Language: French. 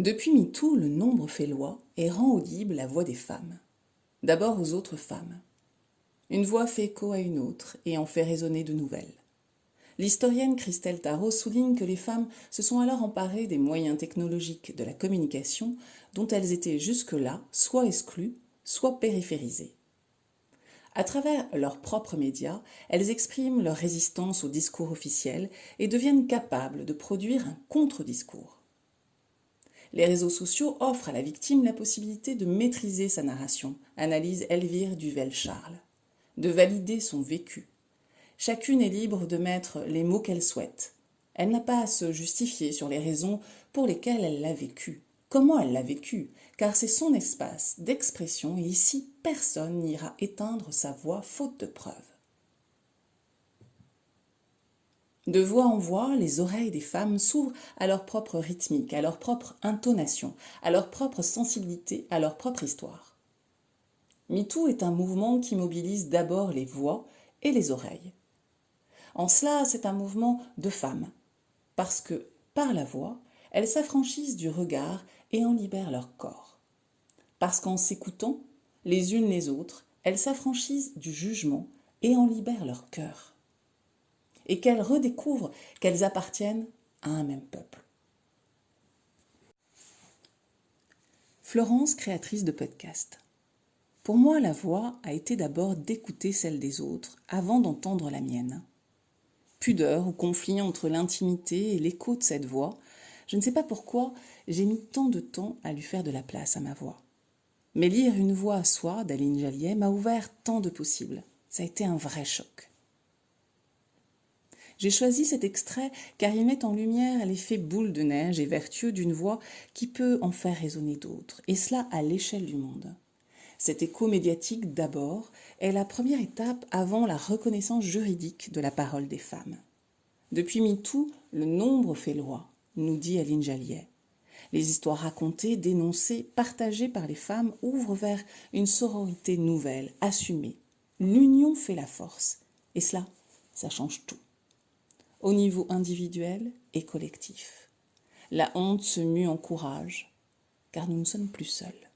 Depuis MeToo, le nombre fait loi et rend audible la voix des femmes. D'abord aux autres femmes. Une voix fait écho à une autre et en fait résonner de nouvelles. L'historienne Christelle Tarot souligne que les femmes se sont alors emparées des moyens technologiques de la communication dont elles étaient jusque-là soit exclues, soit périphérisées. À travers leurs propres médias, elles expriment leur résistance au discours officiel et deviennent capables de produire un contre-discours. Les réseaux sociaux offrent à la victime la possibilité de maîtriser sa narration, analyse Elvire Duvel-Charles, de valider son vécu. Chacune est libre de mettre les mots qu'elle souhaite. Elle n'a pas à se justifier sur les raisons pour lesquelles elle l'a vécu, comment elle l'a vécu, car c'est son espace d'expression et ici personne n'ira éteindre sa voix faute de preuves. De voix en voix, les oreilles des femmes s'ouvrent à leur propre rythmique, à leur propre intonation, à leur propre sensibilité, à leur propre histoire. MeToo est un mouvement qui mobilise d'abord les voix et les oreilles. En cela, c'est un mouvement de femmes, parce que, par la voix, elles s'affranchissent du regard et en libèrent leur corps. Parce qu'en s'écoutant, les unes les autres, elles s'affranchissent du jugement et en libèrent leur cœur. Et qu'elles redécouvrent qu'elles appartiennent à un même peuple. Florence, créatrice de podcast. Pour moi, la voix a été d'abord d'écouter celle des autres avant d'entendre la mienne. Pudeur ou conflit entre l'intimité et l'écho de cette voix, je ne sais pas pourquoi j'ai mis tant de temps à lui faire de la place à ma voix. Mais lire Une voix à soi d'Aline Jalliet m'a ouvert tant de possibles. Ça a été un vrai choc. J'ai choisi cet extrait car il met en lumière l'effet boule de neige et vertueux d'une voix qui peut en faire résonner d'autres, et cela à l'échelle du monde. Cet écho médiatique d'abord est la première étape avant la reconnaissance juridique de la parole des femmes. Depuis MeToo, le nombre fait loi, nous dit Aline Jalliet. Les histoires racontées, dénoncées, partagées par les femmes ouvrent vers une sororité nouvelle, assumée. L'union fait la force, et cela, ça change tout. Au niveau individuel et collectif. La honte se mue en courage, car nous ne sommes plus seuls.